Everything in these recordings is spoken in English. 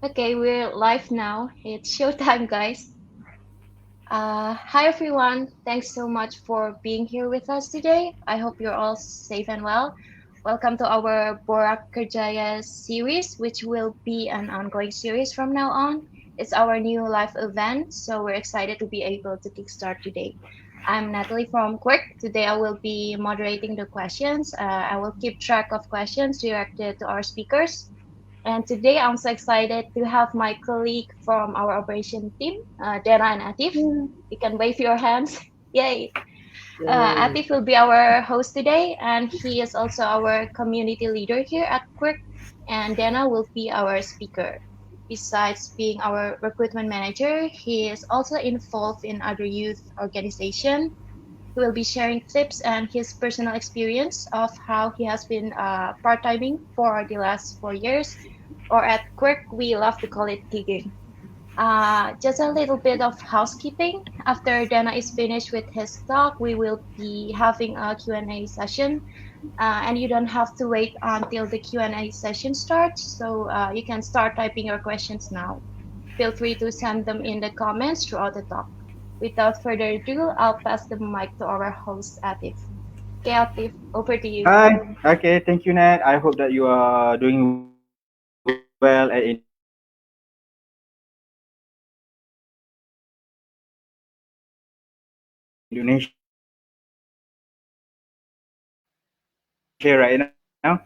Okay, we're live now. It's showtime, guys. Hi, everyone. Thanks so much for being here with us today. I hope you're all safe and well. Welcome to our Borak Kerjaya series, which will be an ongoing series from now on. It's our new live event, so we're excited to be able to kickstart today. I'm Natalie from Quirk. Today I will be moderating the questions. I will keep track of questions directed to our speakers. And today I'm so excited to have my colleague from our operation team, Dhana and A'ttiff. Yeah. You can wave your hands. Yay! Yay. A'ttiff will be our host today, and he is also our community leader here at Quirk. And Dhana will be our speaker. Besides being our recruitment manager, he is also involved in other youth organization. He will be sharing tips and his personal experience of how he has been part-timing for the last 4 years, or at Quirk, we love to call it gigging. Just a little bit of housekeeping. After Dana is finished with his talk, we will be having a Q&A session. And you don't have to wait until the Q&A session starts, so you can start typing your questions now. Feel free to send them in the comments throughout the talk. Without further ado, I'll pass the mic to our host, Atif. Okay, Atif, over to you. Hi. Okay, thank you, Nat. I hope that you are doing well at Indonesia right now.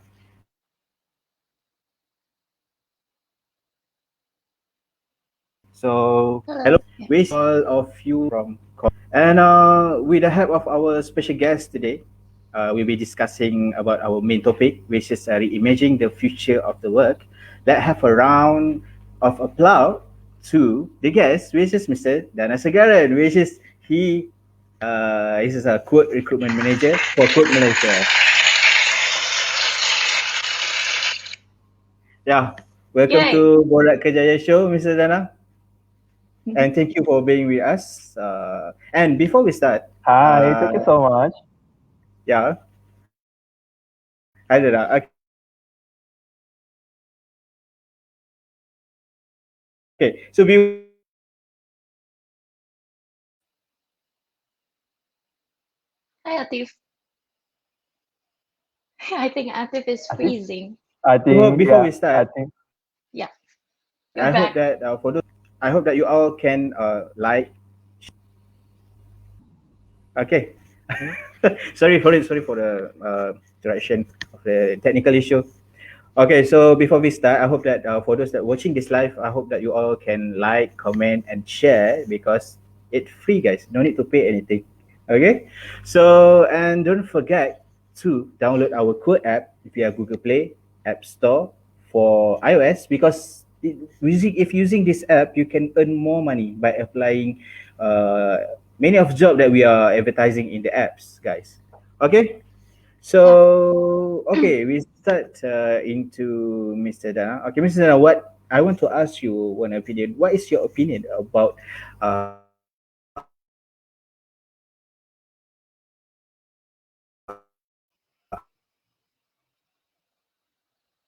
So, Hello. hello, Yeah. wish all of you from and with the help of our special guest today, we'll be discussing about our main topic, which is reimagining the future of the work. Let's have a round of applause to the guest, which is Mr. Dana Segaran, which is he is a quote recruitment manager for Quote Malaysia. Yeah, welcome Yay. to Borak Kerjaya show, Mr. Dana, and thank you for being with us. And before we start, Hi, uh, thank you so much. yeah, hi Dana. Okay, so before we start, okay, so viewers, Hi, Atif. I think Atif is I think, freezing. I think, before yeah, we I start, think, Yeah, you're I hope back. that for those, I hope that you all can like. Okay, mhm. sorry for the direction of the technical issue. Okay, so before we start, I hope that for those that watching this live, I hope that you all can like, comment, and share because it's free, guys. No need to pay anything. Okay, so and don't forget to download our Code app if you have Google Play, App Store for iOS because if using this app, you can earn more money by applying many of job that we are advertising in the apps, guys. Okay, Yeah. so okay, we start into Mr. Dana. Okay, Mr. Dana, what I want to ask you one opinion. What is your opinion about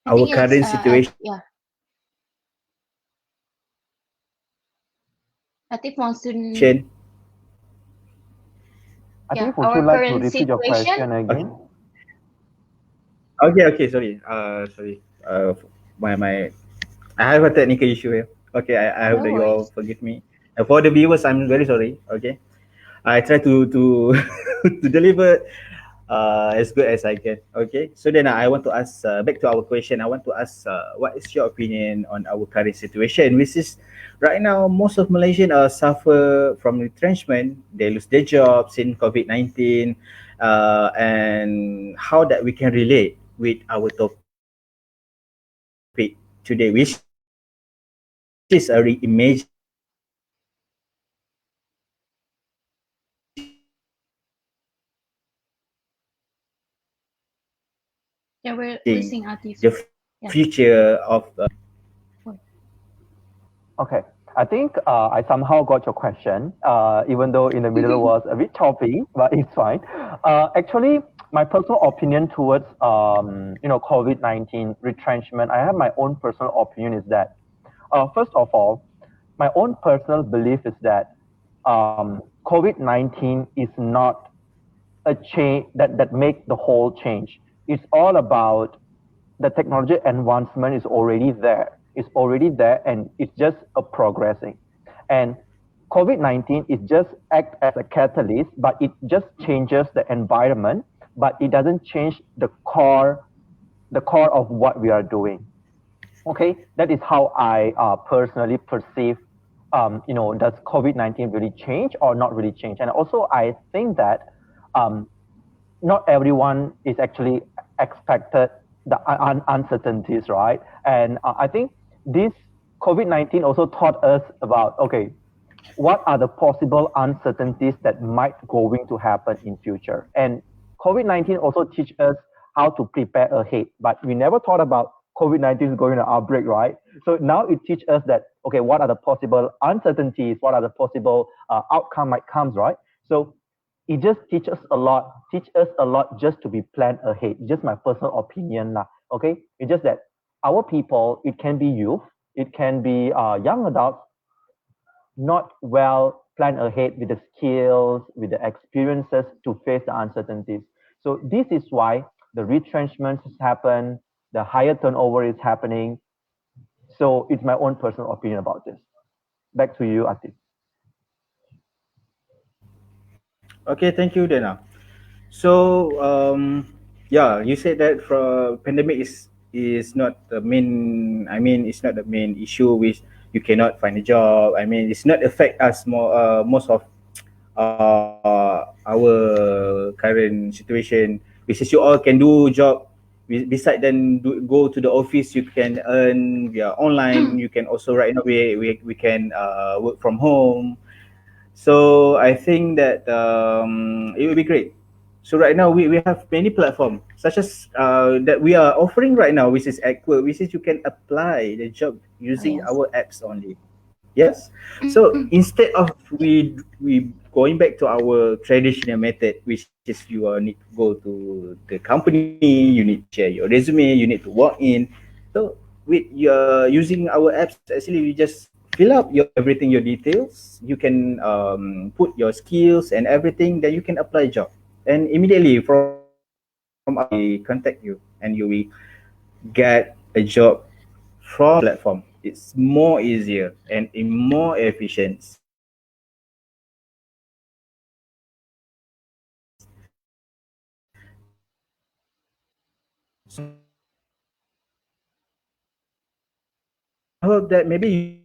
I our think it's current situation? yeah. Atif wants to I yeah, think, would you our like to current repeat your situation. question Okay, again? okay, sorry. Sorry. My I have a technical issue here. Okay, I hope No that you all worries. forgive me. And for the viewers, I'm very sorry. Okay, I try to to deliver as good as I can. Okay, so then I want to ask back to our question. I want to ask, what is your opinion on our current situation, which is right now most of Malaysian suffer from retrenchment. They lose their jobs in COVID-19, and how that we can relate with our topic today, which is reimagining the future of the work. Okay, so Yeah, we're losing Atif. Yeah. Okay. I think I somehow got your question, even though in the middle was a bit choppy, but it's fine. Actually, my personal opinion towards COVID-19 retrenchment, I have my own personal opinion is that First of all, my own personal belief is that COVID-19 is not a change that make the whole change. It's all about the technology advancement is already there. It's already there and it's just a progressing. And COVID-19 is just act as a catalyst, but it just changes the environment, but it doesn't change the core of what we are doing. Okay, that is how I personally perceive. Does COVID-19 really change or not really change? And also, I think that um, not everyone is actually expected the uncertainties, right? And I think this COVID-19 also taught us about, okay, what are the possible uncertainties that might going to happen in future. And COVID-19 also teach us how to prepare ahead, but we never thought about COVID-19 is going to outbreak, right? So now it teach us that, okay, what are the possible uncertainties, what are the possible outcome might comes, right? So it just teach us a lot just to be planned ahead. Just my personal opinion lah. Okay, it's just that our people, it can be youth, it can be young adults, not well planned ahead with the skills, with the experiences to face the uncertainties. So this is why the retrenchments happen, the higher turnover is happening. So it's my own personal opinion about this. Back to you, Atif. Okay, thank you, Dana. So, yeah, you said that for pandemic is not the main. I mean, it's not the main issue which you cannot find a job. I mean, it's not affect us more. Most of our current situation, which is you all can do job. Beside then go to the office, you can earn via online. You can also right now we can work from home. So I think that it will be great. So right now we have many platforms such as that we are offering right now, which is Aqua, which is you can apply the job Oh, using yes. our apps only. Yes. So instead of we going back to our traditional method, which is you need to go to the company, you need to share your resume, you need to walk in. So with using our apps, actually you just fill up your everything, your details. You can put your skills and everything. Then you can apply job, and immediately from our side we contact you, and you will get a job from the platform. It's more easier and more efficient. So I hope that maybe you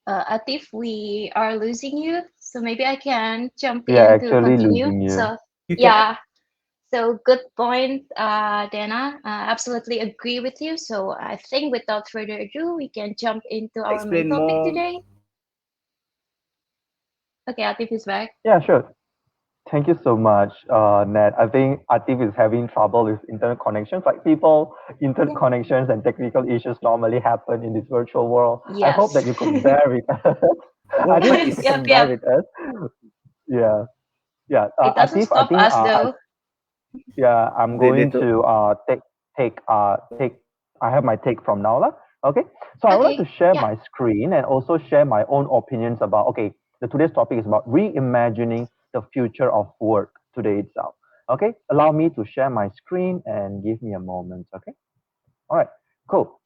can Atif, we are losing you, so maybe I can jump We are in to actually continue. losing you. So, yeah, so good point, Dana. Absolutely agree with you. So I think without further ado, we can jump into our main explain topic more. today. Okay, Atif is back. Yeah, sure. Thank you so much, Ned. I think Atif is having trouble with internet connections. Like people, internet Yeah. connections and technical issues normally happen in this virtual world. I hope that Yes. you could bear with us. I think What that you is Yep, can bear yep. with us. Yeah, yeah. It doesn't Atif, I stop think us though. yeah, I'm the going to to take. I have my take from now, lah. Okay, so I would like to Okay, share yeah. my screen and also share my own opinions about. Okay, the today's topic is about reimagining the future of work today itself. Okay, allow me to share my screen and give me a moment. Okay, all right, cool.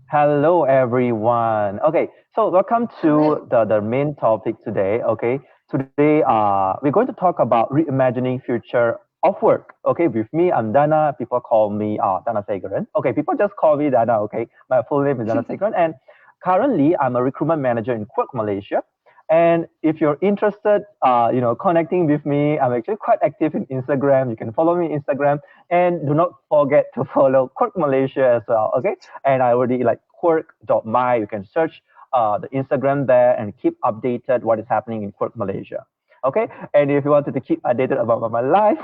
Hello, everyone. Okay, so welcome to Hello. the main topic today. Okay, today we're going to talk about reimagining future of work. Okay, with me, I'm Dana. People call me Dana Sagaran. Okay, people just call me Dana. Okay, my full name is Dana Sagaran, and currently I'm a recruitment manager in Quirk, Malaysia. And if you're interested, connecting with me, I'm actually quite active in Instagram. You can follow me on Instagram, and do not forget to follow Quirk Malaysia as well. Okay, and I already like quirk.my. You can search the Instagram there and keep updated what is happening in Quirk Malaysia. Okay, and if you wanted to keep updated about my life,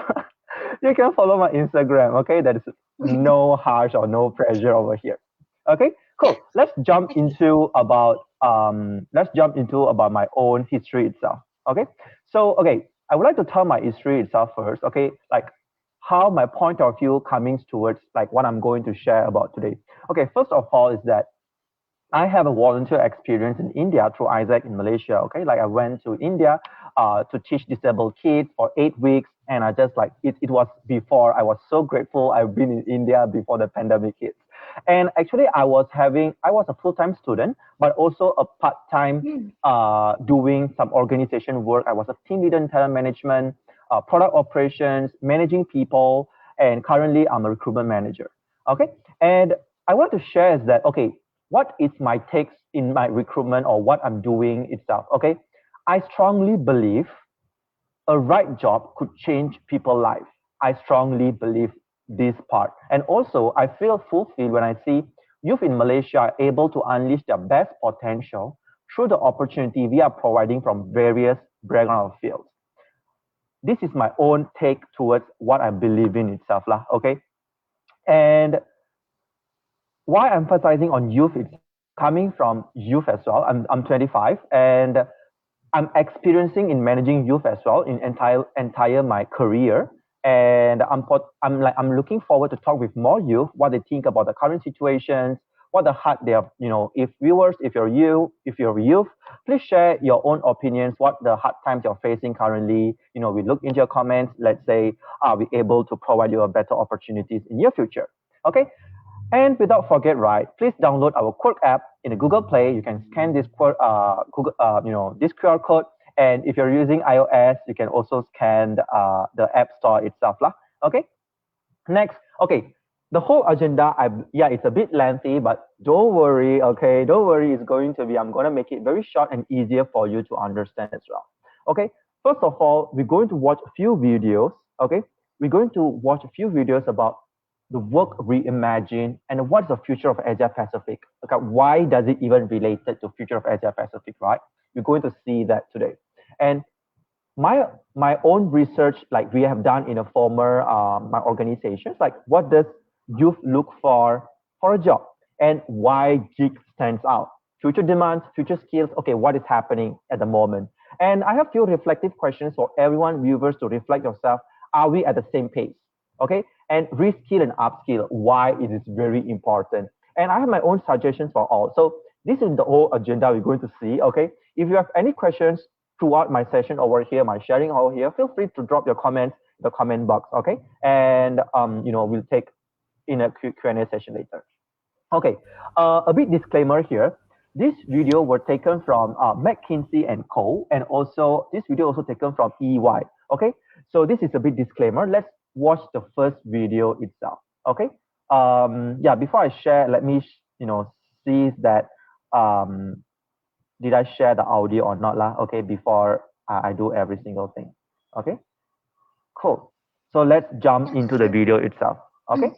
you can follow my Instagram. Okay, that is no harsh or no pressure over here. Okay, Yeah. cool. Okay. Let's jump into about my own history itself. Okay, so okay, I would like to tell my history itself first. Okay, like how my point of view coming towards like what I'm going to share about today. Okay, first of all is that I have a volunteer experience in India through Isaac in Malaysia. Okay, like I went to India to teach disabled kids for 8 weeks, and I just like it was before I was so grateful I've been in India before the pandemic hit. And actually, I was a full-time student, but also a part-time Mm. doing some organization work. I was a team leader in talent management, product operations, managing people, and currently I'm a recruitment manager. Okay, and I want to share is that okay, what is my takes in my recruitment or what I'm doing itself. Okay, I strongly believe a right job could change people's life. I strongly believe this part. And also, I feel fulfilled when I see youth in Malaysia are able to unleash their best potential through the opportunity we are providing from various background fields. This is my own take towards what I believe in itself, lah. Okay, and why emphasizing on youth itself? Coming from youth as well. I'm 25 and I'm experiencing in managing youth as well in entire my career, and I'm looking forward to talk with more youth what they think about the current situations, what the hard they are. You know, if viewers, if you're youth, please share your own opinions. What the hard times you're facing currently. You know, we look into your comments. Let's say, are we able to provide you a better opportunities in your future? Okay, and without forget, right, please download our Quirk app in the Google Play. You can scan this this QR code. And if you're using iOS, you can also scan the App Store itself, lah. Okay. Next, okay, the whole agenda. Yeah, it's a bit lengthy, but don't worry. Okay, don't worry. It's going to be. I'm gonna make it very short and easier for you to understand as well. Okay. First of all, we're going to watch a few videos. Okay, we're going to watch a few videos about the work reimagined and what's the future of Asia Pacific. Okay, why does it even related to future of Asia Pacific? Right, we're going to see that today. And my own research, like we have done in a former my organizations, like what does youth look for a job and why gig stands out, future demands, future skills. Okay, what is happening at the moment? And I have few reflective questions for everyone viewers to reflect yourself. Are we at the same pace? Okay, and reskill and upskill, why it is very important. And I have my own suggestions for all. So this is the whole agenda we're going to see. Okay, if you have any questions throughout my session over here, my sharing over here, feel free to drop your comments in the comment box. Okay, and we'll take in a Q&A session later. Okay, a bit disclaimer here. This video were taken from McKinsey and Co. And also this video also taken from EY. Okay, so this is a bit disclaimer. Let's watch the first video itself. Okay. Yeah. Before I share, let me see that did I share the audio or not lah? Okay. Before I do every single thing. Okay. Cool. So let's jump Yes, into the sure. video itself. Okay.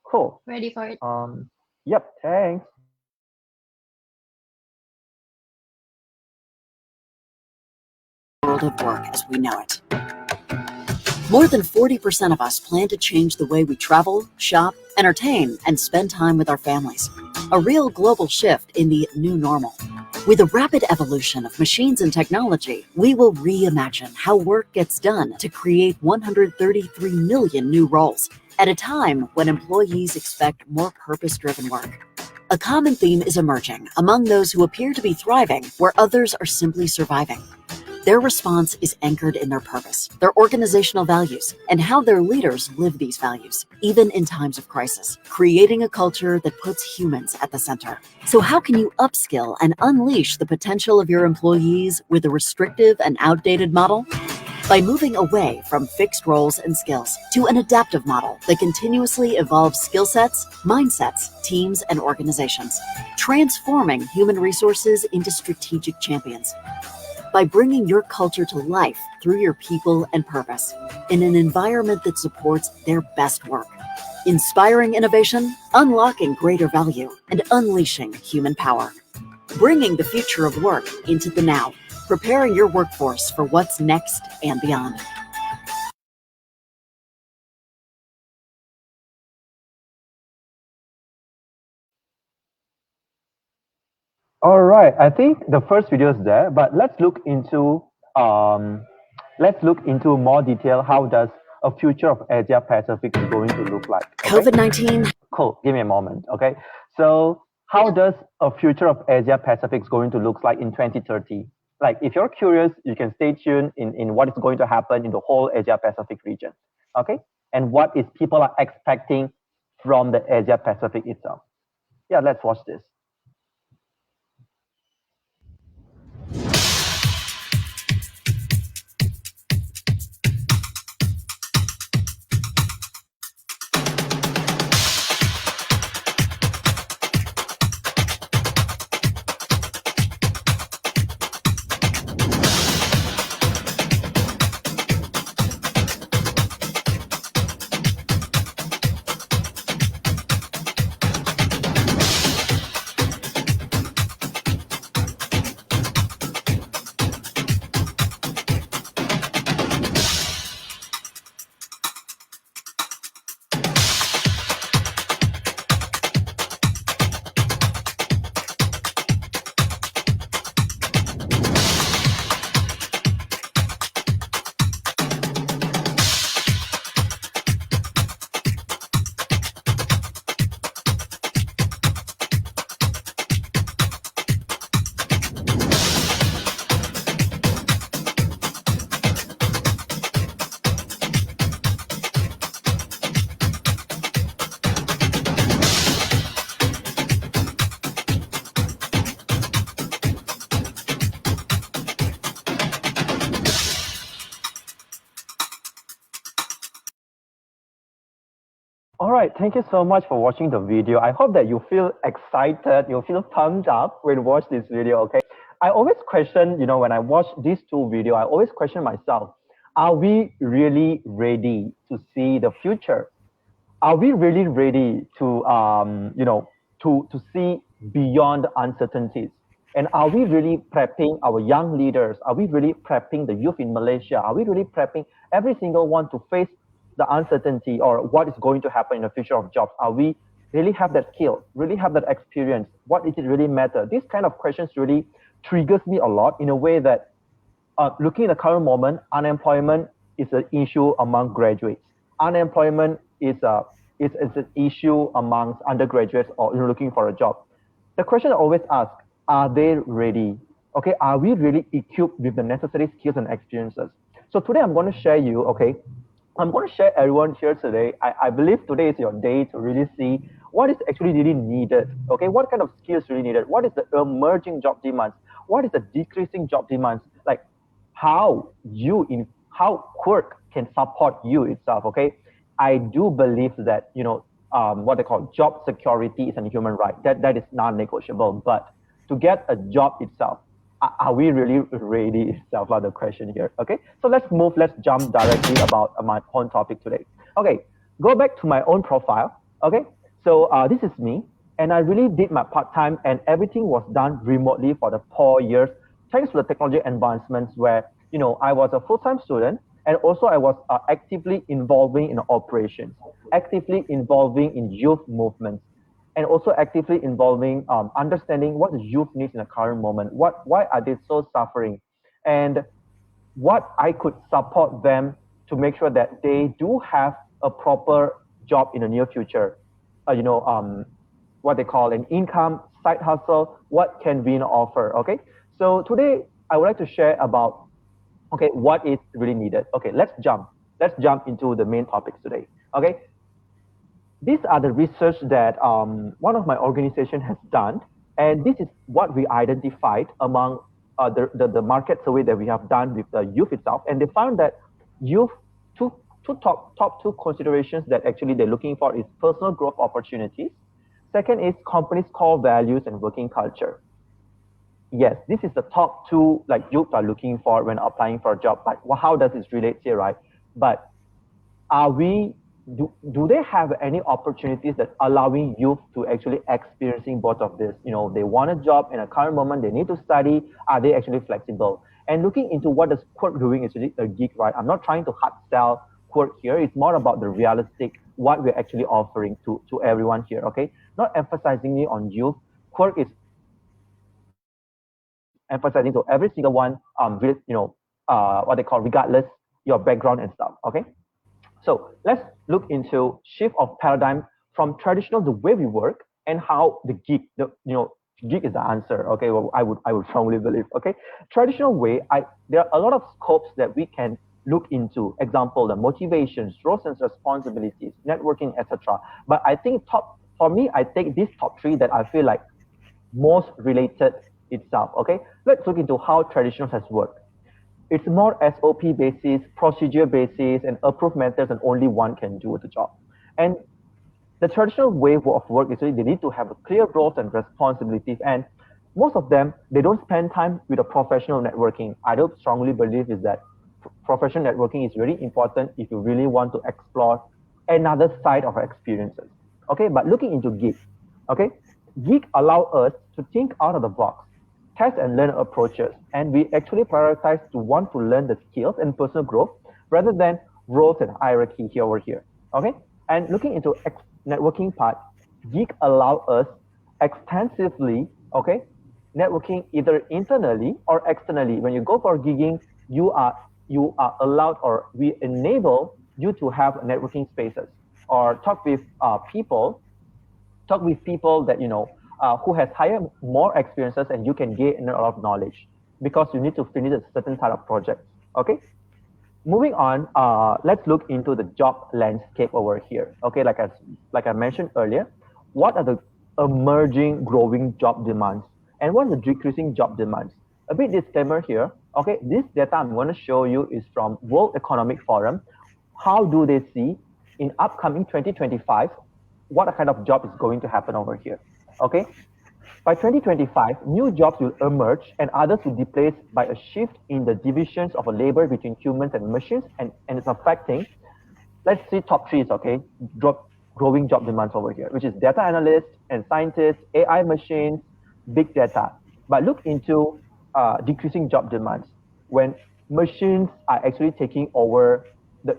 Cool. Ready for it. Yep. Thanks. World of work as we know it. More than 40% of us plan to change the way we travel, shop, entertain, and spend time with our families. A real global shift in the new normal. With the rapid evolution of machines and technology, we will reimagine how work gets done to create 133 million new roles at a time when employees expect more purpose-driven work. A common theme is emerging among those who appear to be thriving where others are simply surviving. Their response is anchored in their purpose, their organizational values, and how their leaders live these values, even in times of crisis, creating a culture that puts humans at the center. So how can you upskill and unleash the potential of your employees with a restrictive and outdated model? By moving away from fixed roles and skills to an adaptive model that continuously evolves skill sets, mindsets, teams, and organizations, transforming human resources into strategic champions. By bringing your culture to life through your people and purpose in an environment that supports their best work. Inspiring innovation, unlocking greater value, and unleashing human power. Bringing the future of work into the now, preparing your workforce for what's next and beyond. All right. I think the first video is there, but let's look into more detail. How does a future of Asia Pacific is going to look like. Okay? COVID-19. Cool. Give me a moment. Okay. So how does a future of Asia Pacific is going to look like in 2030? Like, if you're curious, you can stay tuned in what is going to happen in the whole Asia Pacific region. Okay. And what is people are expecting from the Asia Pacific itself. Yeah, let's watch this. All right, thank you so much for watching the video. I hope that you feel excited, you feel pumped up when you watch this video, okay? I always question, when I watch these two videos, I always question myself, are we really ready to see the future? Are we really ready to, to see beyond uncertainties? And are we really prepping our young leaders? Are we really prepping the youth in Malaysia? Are we really prepping every single one to face the uncertainty or what is going to happen in the future of jobs? Are we really have that skill, really have that experience? What does it really matter? These kind of questions really triggers me a lot in a way that looking at the current moment, unemployment is an issue among graduates. Unemployment is an issue amongst undergraduates or looking for a job. The question I always ask, are they ready? Okay, are we really equipped with the necessary skills and experiences? So today I'm going to share you, okay, I'm going to share everyone here today. I believe today is your day to really see what is actually really needed. Okay, what kind of skills really needed? What is the emerging job demands? What is the decreasing job demands? Like how Quirk can support you itself. Okay, I do believe that what they call job security is a human right. That is non-negotiable. But to get a job itself, are we really ready itself? The question here. Okay, so let's jump directly about my own topic today. Okay, go back to my own profile. Okay, so this is me, and I really did my part-time, and everything was done remotely for the 4 years, thanks to the technology advancements where I was a full-time student, and also I was actively involving in operations, actively involving in youth movements, and also actively involving understanding what the youth needs in the current moment, why are they so suffering, and what I could support them to make sure that they do have a proper job in the near future. What they call an income, side hustle, what can we offer, okay? So today I would like to share about, okay, what is really needed. Okay, let's jump into the main topics today, okay? These are the research that one of my organization has done, and this is what we identified among the market survey that we have done with the youth itself, and they found that youth top two considerations that actually they're looking for is personal growth opportunities. Second is company's core values and working culture. Yes, this is the top two like youth are looking for when applying for a job. But how does this relate here, right? But are we do they have any opportunities that allowing youth to actually experiencing both of this? They want a job in a current moment, they need to study. Are they actually flexible? And looking into what is Quirk doing is really a gig, right? I'm not trying to hard sell Quirk here. It's more about the realistic what we're actually offering to everyone here. Okay, not emphasizing it on youth. Quirk is emphasizing to every single one. What they call regardless your background and stuff. Okay. So let's look into shift of paradigm from traditional the way we work and how the gig, gig is the answer. Okay, well, I would strongly believe. Okay, traditional way, there are a lot of scopes that we can look into. Example, the motivations, roles and responsibilities, networking, etc. But I think for me, I take these top three that I feel like most related itself. Okay, let's look into how traditional has worked. It's more SOP basis, procedure basis, and approved methods, and only one can do the job. And the traditional way of work is really they need to have a clear roles and responsibilities, and most of them they don't spend time with a professional networking. I don't strongly believe is that professional networking is very important if you really want to explore another side of our experiences. Okay, but looking into gig, okay, gig allow us to think out of the box, test and learn approaches, and we actually prioritize to want to learn the skills and personal growth rather than roles and hierarchy here over here. Okay, and looking into networking part, gig allow us extensively, okay, networking either internally or externally. When you go for gigging, you are allowed, or we enable you to have networking spaces or talk with people that who has higher more experiences, and you can gain a lot of knowledge because you need to finish a certain type of project. Okay, moving on, let's look into the job landscape over here. Okay, like I mentioned earlier, what are the emerging growing job demands and what are the decreasing job demands? A bit disclaimer here. Okay, this data I'm going to show you is from World Economic Forum. How do they see in upcoming 2025 what kind of job is going to happen over here? Okay, by 2025, new jobs will emerge and others will be replaced by a shift in the divisions of a labor between humans and machines, and it's affecting, let's see top threes, okay, growing job demands over here, which is data analysts and scientists, AI machines, big data. But look into decreasing job demands when machines are actually taking over the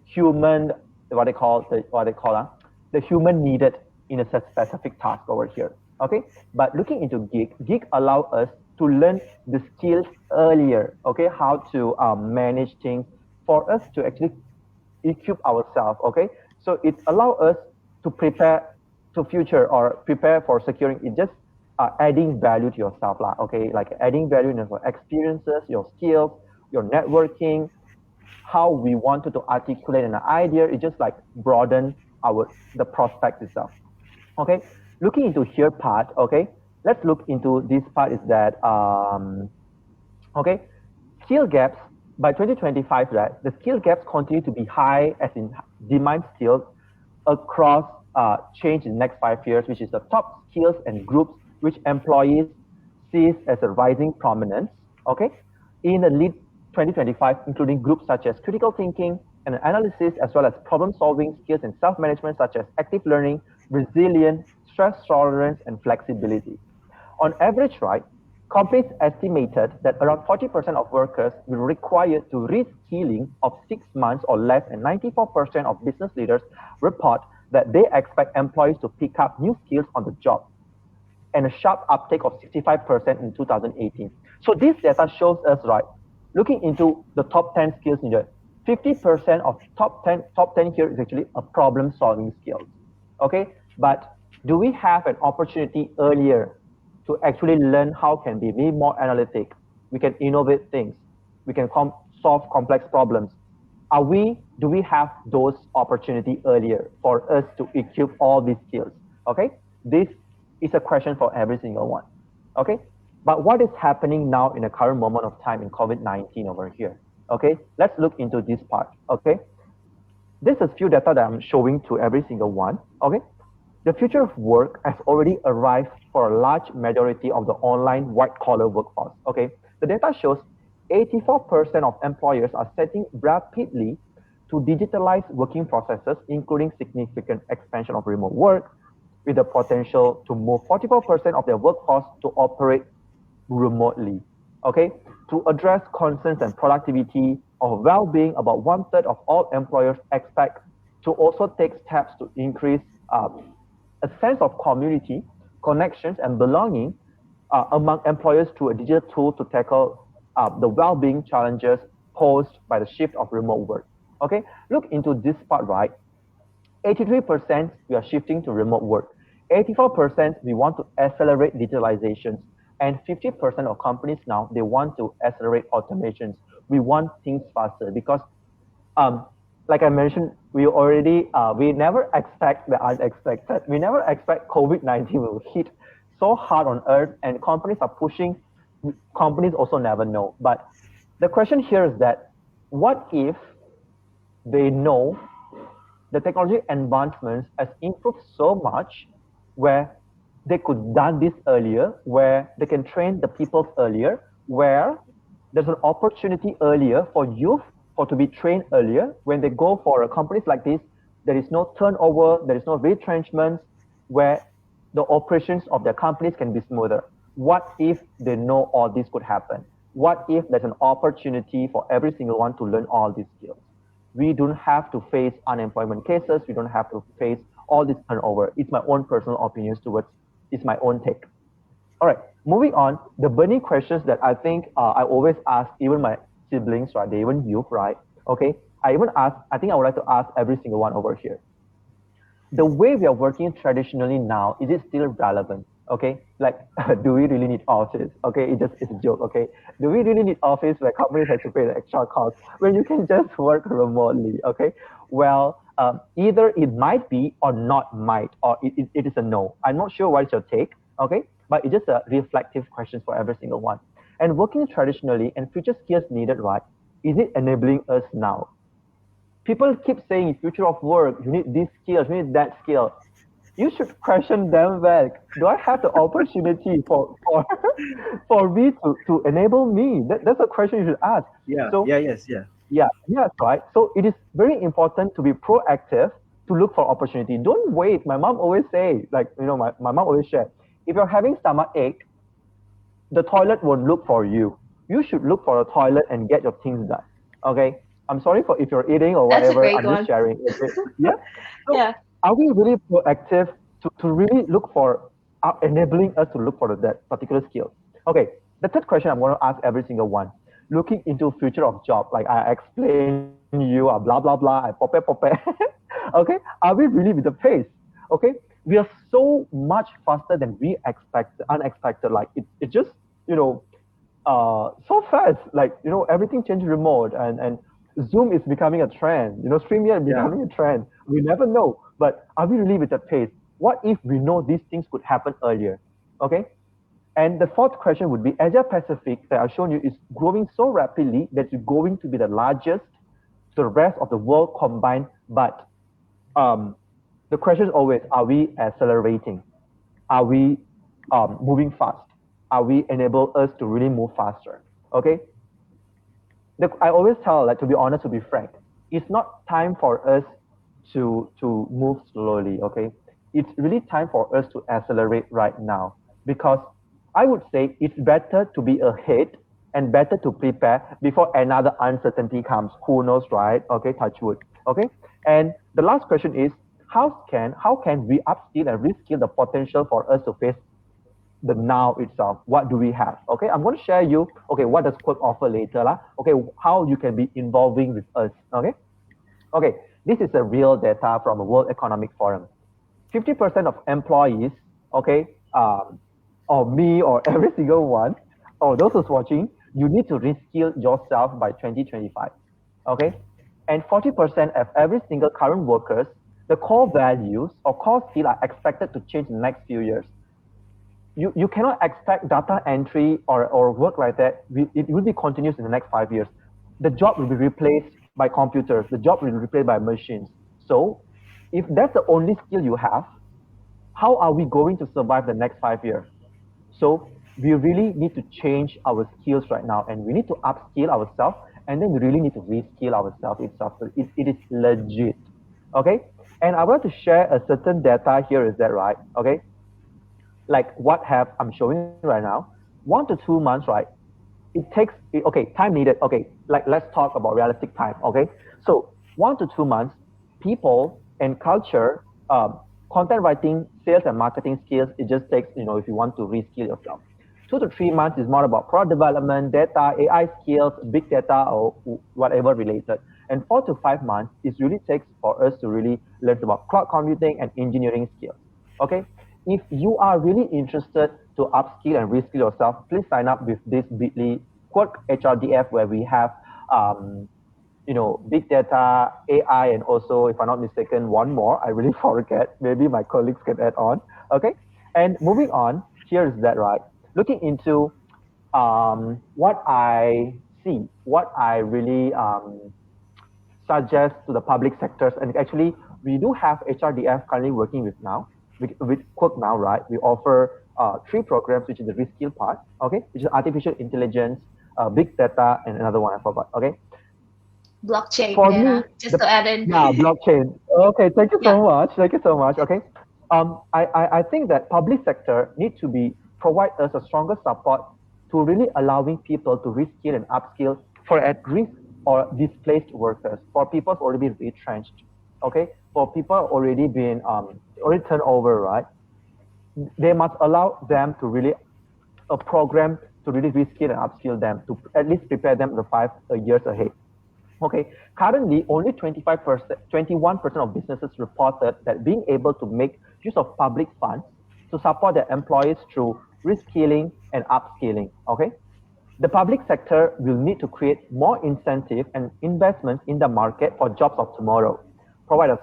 human, the human needed in a specific task over here. Okay, but looking into gig allow us to learn the skills earlier. Okay, how to manage things for us to actually equip ourselves. Okay, so it allow us to prepare to future or prepare for securing. It just adding value to yourself lah. Okay, like adding value in your experiences, your skills, your networking, how we wanted to articulate an idea. It just like broaden the prospect itself. Okay, looking into here part. Okay, let's look into this part is that okay, skill gaps by 2025, right? The skill gaps continue to be high, as in demand skills across change in the next 5 years, which is the top skills and groups which employees sees as a rising prominence. Okay, in the lead 2025, including groups such as critical thinking and analysis, as well as problem-solving skills and self-management, such as active learning, resilience, stress tolerance, and flexibility. On average, right, companies estimated that around 40% of workers will require to reskilling of 6 months or less, and 94% of business leaders report that they expect employees to pick up new skills on the job, and a sharp uptake of 65% in 2018. So this data shows us, right, looking into the top 10 skills needed, 50% of top 10 here is actually a problem-solving skills. Okay, but do we have an opportunity earlier to actually learn how can we be more analytic? We can innovate things. We can solve complex problems. Do we have those opportunity earlier for us to equip all these skills? Okay, this is a question for every single one. Okay, but what is happening now in the current moment of time in COVID-19 over here? Okay, let's look into this part. Okay, this is few data that I'm showing to every single one. Okay, the future of work has already arrived for a large majority of the online white-collar workforce. Okay, the data shows 84% of employers are setting rapidly to digitalize working processes, including significant expansion of remote work, with the potential to move 44% of their workforce to operate remotely. Okay, to address concerns and productivity of well-being, about 1/3 of all employers expect to also take steps to increase a sense of community, connections, and belonging among employers through a digital tool to tackle the well-being challenges posed by the shift of remote work. Okay, look into this part, right? 83% we are shifting to remote work. 84% we want to accelerate digitalizations. And 50% of companies now, they want to accelerate automations. We want things faster because um, like I mentioned, we never expect the unexpected. We never expect COVID-19 will hit so hard on earth and companies are pushing, companies also never know. But the question here is that what if they know the technology advancements has improved so much where they could done this earlier, where they can train the people earlier, where there's an opportunity earlier for youth for to be trained earlier. When they go for a companies like this, there is no turnover, there is no retrenchments, where the operations of their companies can be smoother. What if they know all this could happen? What if there's an opportunity for every single one to learn all these skills? We don't have to face unemployment cases. We don't have to face all this turnover. It's my own personal opinions towards, it's my own take. All right, moving on, the burning questions that I think I always ask, even my siblings, right? They even youth, right? Okay, I think I would like to ask every single one over here. The way we are working traditionally now, is it still relevant? Okay, like, do we really need office? Okay, it's a joke. Okay, do we really need office where companies have to pay the extra cost when you can just work remotely? Okay, well, either it might be or not might, or it is a no. I'm not sure what's your take. Okay, but it's just a reflective question for every single one. And working traditionally and future skills needed, right? Is it enabling us now? People keep saying future of work, you need this skill, you need that skill. You should question them back. Do I have the opportunity for me to enable me? That's a question you should ask. Yeah, So yeah, yes, yeah. yeah, yes, right. So it is very important to be proactive to look for opportunity. Don't wait. My mom always say, like, my mom always share, if you're having stomach ache, the toilet won't look for you. You should look for a toilet and get your things done. Okay. I'm sorry for if you're eating or That's a whatever. great I'm just one. sharing. Okay. Yeah. So Yeah. are we really proactive to really look for enabling us to look for that particular skill? Okay. The third question I'm going to ask every single one. Looking into future of job, like I explain you, blah blah blah, I pope. Okay. Are we really with the pace? Okay. We are so much faster than we expect, unexpected. Like it just you know so fast. Like everything changed remote, and Zoom is becoming a trend. StreamYard is Yeah. becoming a trend. We never know. But are we really with that pace? What if we know these things could happen earlier? Okay. And the fourth question would be Asia Pacific that I've shown you is growing so rapidly that it's going to be the largest to the rest of the world combined. But um, the question is always, are we accelerating? Are we moving fast? Are we enable us to really move faster? Okay. I always tell, like, to be honest, to be frank, it's not time for us to move slowly. Okay, it's really time for us to accelerate right now because I would say it's better to be ahead and better to prepare before another uncertainty comes. Who knows, right? Okay, touch wood. Okay, and the last question is how can we upskill and reskill the potential for us to face the now itself. What do we have? Okay, I'm going to share you. Okay, what does Quirk offer later, lah? Okay, how you can be involving with us. Okay, okay. This is a real data from the World Economic Forum. 50% of employees, okay, or me or every single one, or those who's watching, you need to reskill yourself by 2025. Okay, and 40% of every single current workers, the core values or core skill are expected to change in the next few years. You cannot expect data entry or work like that. It will be continuous in the next 5 years. The job will be replaced by computers. The job will be replaced by machines. So if that's the only skill you have, how are we going to survive the next 5 years? So we really need to change our skills right now and we need to upskill ourselves and then we really need to reskill ourselves itself. So it is legit. Okay. And I want to share a certain data here. Is that right? Okay. Like what have I'm showing right now, 1 to 2 months, right? Okay, time needed. Okay, like let's talk about realistic time. Okay, so 1 to 2 months, people and culture, content writing, sales and marketing skills. It just takes, if you want to reskill yourself. 2 to 3 months is more about product development, data, AI skills, big data, or whatever related. And 4 to 5 months, it really takes for us to really learn about cloud computing and engineering skills. Okay, if you are really interested to upskill and reskill yourself, please sign up with this bit.ly Quirk HRDF, where we have big data, AI, and also, if I'm not mistaken, one more. I really forget. Maybe my colleagues can add on. Okay. And moving on, here is that, right? Looking into what I see, what I really suggest to the public sectors, and actually, we do have HRDF currently working with Quirk now, right? We offer 3 programs, which is the reskill part, okay, which is artificial intelligence, big data, and another one I forgot, okay. Blockchain, For Dana, me, just to add in. blockchain. Okay, thank you Yeah. so much. Thank you so much. Okay, I think that public sector need to be provide us a stronger support to really allowing people to reskill and upskill for at risk or displaced workers, for people who've already been retrenched. Okay, for people already been already turned over, right? They must allow them to really a program to really reskill and upskill them to at least prepare them the 5 years ahead. Okay, currently only 25%, 21% of businesses reported that being able to make use of public funds to support their employees through reskilling and upskilling. Okay, the public sector will need to create more incentive and investments in the market for jobs of tomorrow, provide the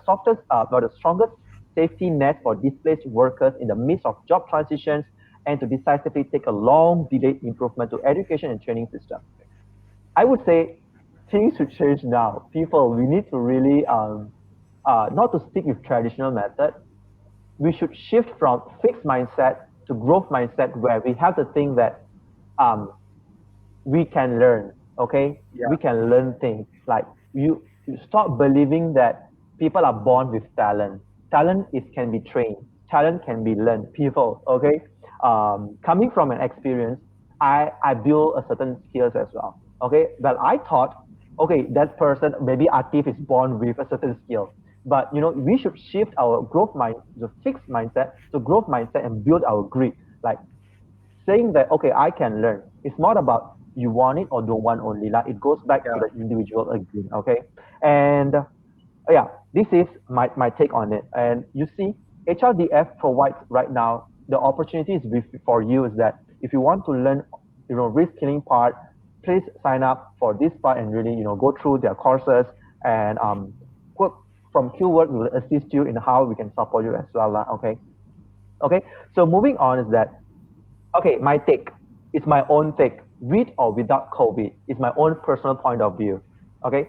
strongest safety net for displaced workers in the midst of job transitions, and to decisively take a long delayed improvement to education and training system. I would say things should change now. People, we need to really not to stick with traditional method. We should shift from fixed mindset to growth mindset, where we have to think that um, we can learn. Okay, Yeah. we can learn things. Like you stop believing that people are born with talent. Talent is can be trained. Talent can be learned. People, okay. Coming from an experience, I build a certain skills as well. Okay, well I thought, okay, that person maybe Atif is born with a certain skill, but we should shift our growth mind, the fixed mindset to growth mindset, and build our grit. Like saying that, okay, I can learn. It's not about you want it or don't want only. Like it goes back to Yeah. the individual again. Okay, and yeah, this is my take on it. And you see, HRDF provides right now the opportunities for you is that if you want to learn, reskilling part, please sign up for this part and really, go through their courses and quote from Keyword will assist you in how we can support you as well. Okay. Okay. So moving on is that okay, my take is my own take, with or without COVID, is my own personal point of view. Okay,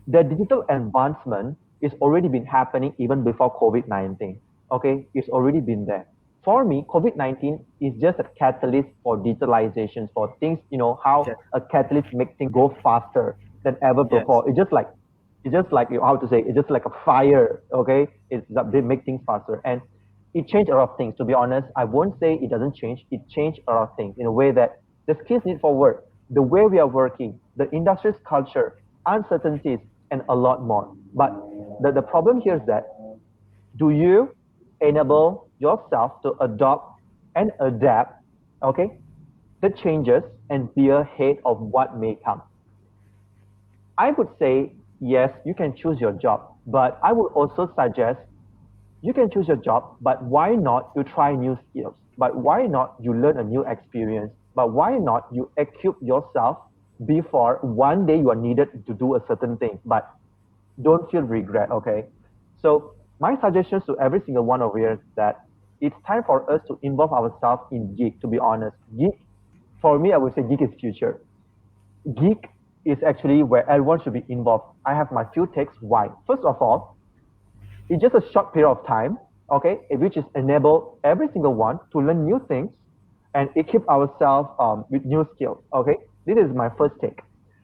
the digital advancement is already been happening even before COVID-19. Okay, it's already been there. For me, COVID-19 is just a catalyst for digitalization, for things, how Yes. a catalyst makes things go faster than ever Yes. before. It's just like how to say, it's just like a fire. Okay, it's that they make things faster, and it changed a lot of things. To be honest, I won't say it doesn't change. It changed a lot of things in a way that the skills need for work, the way we are working, the industry's culture, uncertainties, and a lot more. But the problem here is that, do you enable yourself to adopt and adapt, okay, the changes and be ahead of what may come? I would say yes, you can choose your job, but I would also suggest you can choose your job, but why not you try new skills? But why not you learn a new experience? But why not you equip yourself before one day you are needed to do a certain thing? But don't feel regret, okay? So my suggestions to every single one of you is that it's time for us to involve ourselves in gig, to be honest. Gig, for me, I would say gig is future. Gig is actually where everyone should be involved. I have my few takes why. First of all, it's just a short period of time, okay, which is enable every single one to learn new things and equip ourselves with new skills. Okay, this is my first take.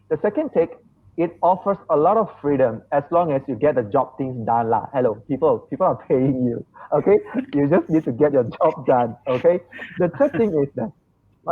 The second take, it offers a lot of freedom as long as you get the job things done lah. Hello, people are paying you. Okay, you just need to get your job done. Okay. The third thing is that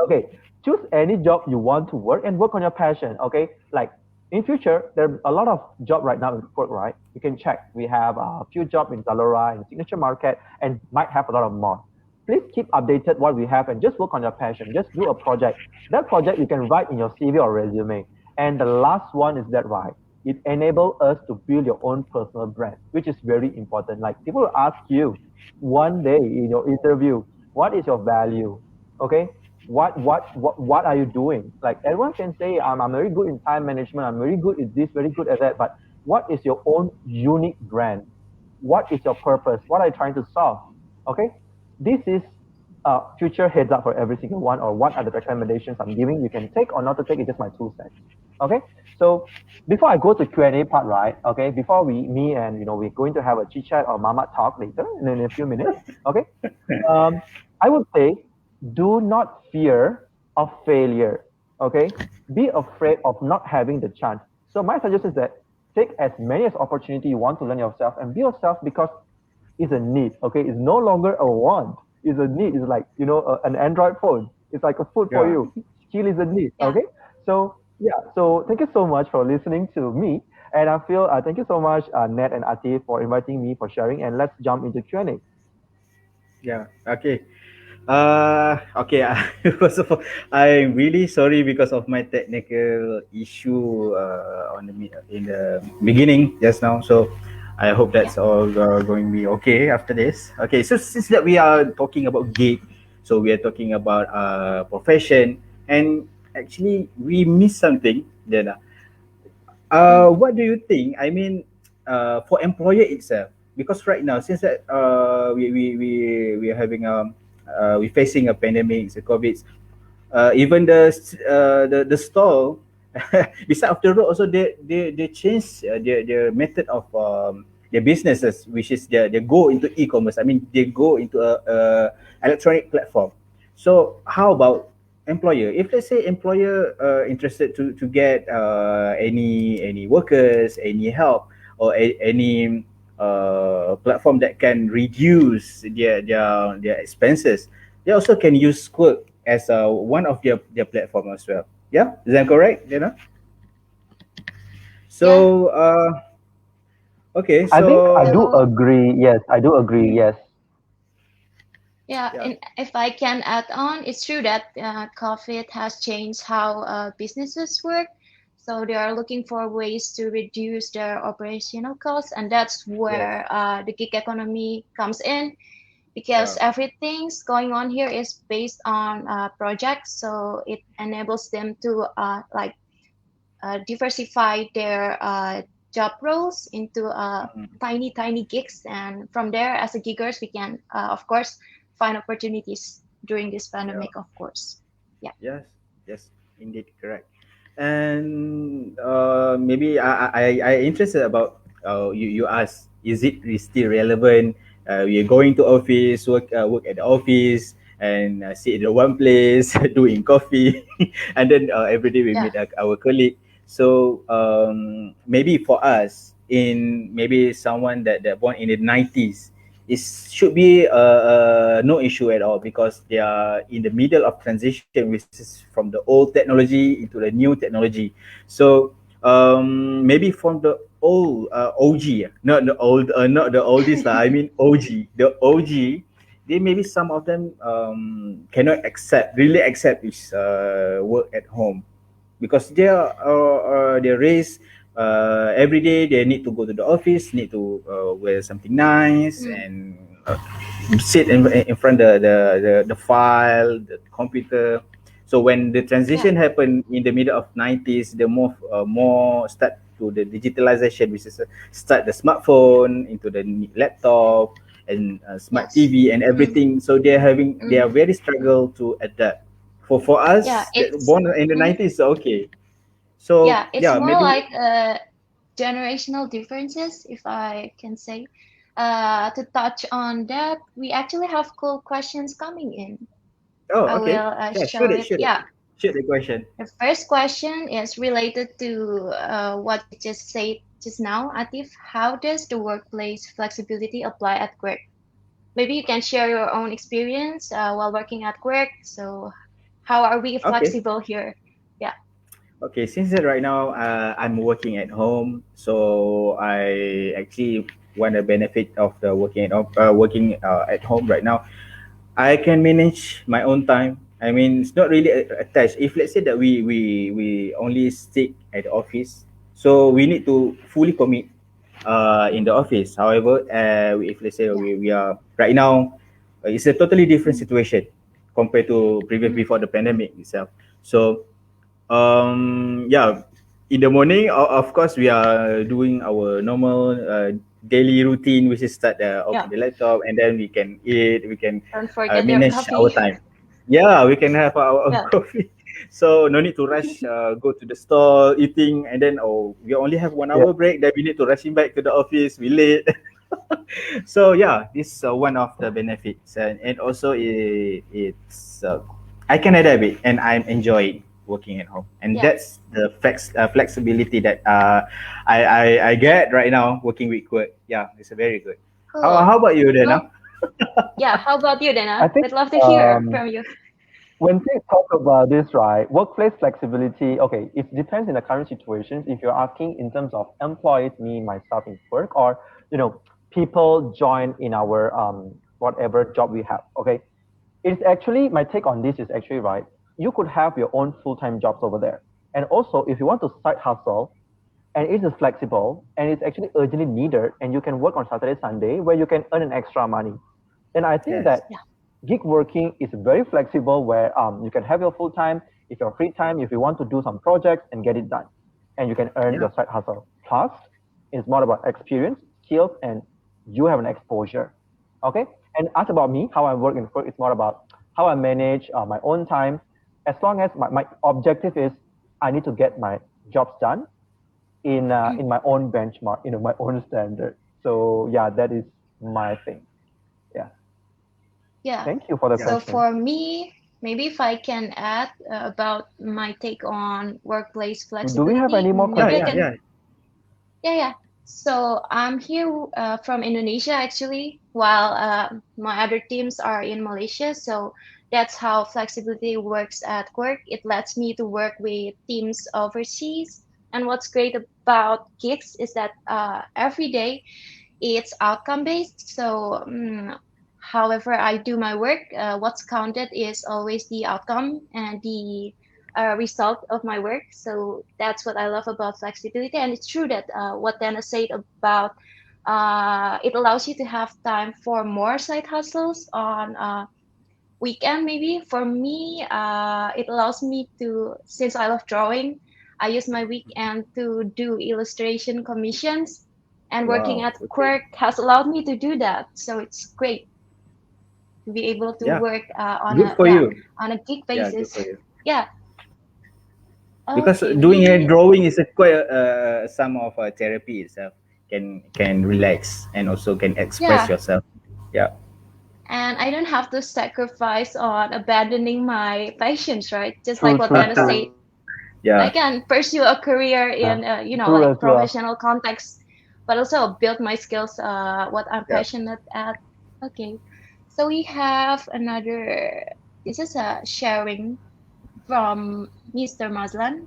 okay, choose any job you want to work and work on your passion. Okay, like in future, there are a lot of job right now in work, right? You can check. We have a few jobs in Zalora and Signature Market, and might have a lot of more. Please keep updated what we have and just work on your passion. Just do a project. That project you can write in your CV or resume. And the last one is that right. it enables us to build your own personal brand, which is very important. Like people will ask you one day in your interview, what is your value? Okay, what are you doing? Like everyone can say, I'm very good in time management, I'm very good at this, very good at that, but what is your own unique brand? What is your purpose? What are you trying to solve? Okay, this is a future heads up for every single one, or what are the recommendations I'm giving. You can take or not to take, it's just my 2 cents. Okay, so before I go to Q&A part, right? Okay, before me and we're going to have a chit chat or mama talk later in a few minutes. Okay, um, I would say, do not fear of failure. Okay, be afraid of not having the chance. So my suggestion is that take as many as opportunity you want to learn yourself and be yourself, because it's a need. Okay, it's no longer a want. It's a need. It's like an Android phone. It's like a food for Yeah. you. Skill is a need. Yeah. Okay, so yeah. So thank you so much for listening to me, and I feel thank you so much, Ned and Ati, for inviting me, for sharing, and let's jump into Q&A. Yeah. Okay. Okay. First of all, I'm really sorry because of my technical issue in the beginning just now. So I hope Yeah. that's all going to be okay after this. Okay. So since that we are talking about gig, so we are talking about profession, and actually we missed something. Then Mm. what do you think? I mean, for employer itself, because right now, since that we are having we facing a pandemic, the COVID, even the store beside of the road also they change their method of their businesses, which is they go into e-commerce. I mean, they go into a electronic platform. So how about employer? If let's say employer interested to get any workers, any help, or any platform that can reduce their expenses, they also can use Squirt as one of their platform as well. Yeah, is that correct? Yeah. So okay, I think I so do So agree. Yes, I do agree. Yes. yeah, yeah, and if I can add on, it's true that COVID has changed how businesses work. So they are looking for ways to reduce their operational costs, and that's yes, where the gig economy comes in, yeah, because everything's going on here is based on projects. So it enables them to diversify their job roles into mm, tiny, tiny gigs. And from there, as a giggers, we can, of course, find opportunities during this yeah. pandemic, of course. Yeah. Yes, yes, indeed, correct. And maybe I interested about you asked, is it still relevant? We are going to office, work at the office, and sit in the one place doing coffee, and then every day we Yeah. meet our colleague. So maybe for us, in maybe someone that born in the 90s, it should be no issue at all, because they are in the middle of transition, which is from the old technology into the new technology. So maybe from the old OG, not the old, not the oldies lah. I mean OG, the OG. They maybe some of them cannot really accept this work at home, because they're raised every day. They need to go to the office, need to wear something nice, Mm. and sit in front the file, the computer. So when the Yeah. transition happened in the middle of 90s, the more start to the digitalization, which is start the smartphone into the laptop and smart Yes. TV and Mm. everything. So they Mm. are very struggle to adapt. For Yeah. us that It's born in the mhm. 90s, okay. So Yeah. It's yeah, more maybe like generational differences, if I can say. To touch on that, we actually have cool questions coming in. oh, I okay. will Yeah, show it. Yeah. shoot the question. The first question is related to what you just said just now, Atif. How does the workplace flexibility apply at work? Maybe you can share your own experience while working at work. So, how are we Okay. flexible here? Yeah. Okay, since that right now I'm working at home, so I actually want the benefit of the working at home right now. I can manage my own time. I mean, it's not really attached. If let's say that we only stick at the office, So we need to fully commit in the office. However, if let's say Yeah. we are right now, it's a totally different Mm, situation compared to previous mm, before the pandemic itself. So yeah, in the morning, of course, we are doing our normal daily routine, which is start yeah. open the laptop, and then we can eat, we can Don't forget your manage our coffee. time. Yeah, we can have our own Yeah. coffee. So no need to rush, go to the store, eating, and then we only have 1 hour Yeah, break. Then we need to rushing back to the office. We late. So yeah, this is one of the benefits, and also it's I can adapt it, and I'm enjoying working at home, and Yeah. that's the flexibility that I get right now working with Quirk. Yeah, it's a very good. Cool. How about you, Well, Dana? yeah. How about you, I Dana? think We'd love to hear um, from you. when we talk about this, right, workplace flexibility, okay, it depends in the current situations. If you're asking in terms of employees, me, myself in work, or, people join in our whatever job we have, okay, it's actually, my take on this is actually right. You could have your own full-time jobs over there. And also, if you want to side hustle, and it is flexible and it's actually urgently needed, and you can work on Saturday, Sunday, where you can earn an extra money, then I think Yes. that Yeah. gig working is very flexible, where you can have your full time, if you're free time, if you want to do some projects and get it done, and you can earn Yeah. your side hustle. Plus, it's more about experience, skills, and you have an exposure. Okay. And as about me, how I work in work, it's more about how I manage my own time. As long as my objective is I need to get my jobs done in my own benchmark, my own standard. So yeah, that is my thing. Yeah. Yeah. Thank you for the Yeah. So question. for me, maybe if I can add about my take on workplace Do we have flexibility, any more Yeah. maybe I Yeah. questions? can. Yeah. Yeah, yeah. So I'm here from Indonesia actually, while my other teams are in Malaysia. So that's how flexibility works at work. It lets me to work with teams overseas. And what's great about gigs is that every day it's outcome based. So however I do my work, what's counted is always the outcome and the result of my work. So that's what I love about flexibility. And it's true that what Dana said about it allows you to have time for more side hustles on weekend. Maybe for me, it allows me to, since I love drawing, I use my weekend to do illustration commissions, and working Wow. at Okay. Quirk has allowed me to do that. So it's great to be able to Yeah. work on Good a, for yeah, you. on a gig Yeah. Good basis. for you. Yeah. Because Okay. doing a We drawing is a quite some of therapy itself. Can relax and also can express Yeah, yourself. Yeah. and I don't have to sacrifice on abandoning my passions, right? Just like True, what true, Dana true. said, I Yeah. can pursue a career Yeah. in True like as well. professional context, but also build my skills, what I'm Yeah. passionate at. Okay, so we have another. This is a sharing from Mr. Maslan.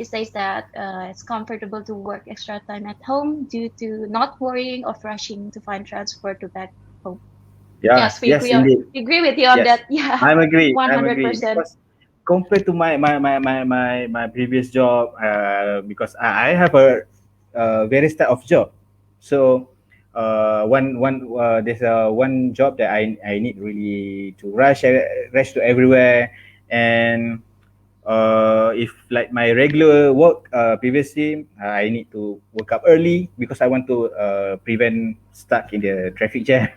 He says that it's comfortable to work extra time at home due to not worrying of rushing to find transfer to back home. Yeah. Yes, Yes, indeed. we agree with you on Yes. that. Yeah, I'm agree. one I'm hundred agree percent. because compared to my previous job, because I have a various type of job. So one there's one job that I need really to rush to everywhere, and if like my regular work previously, I need to wake up early because I want to prevent stuck in the traffic jam.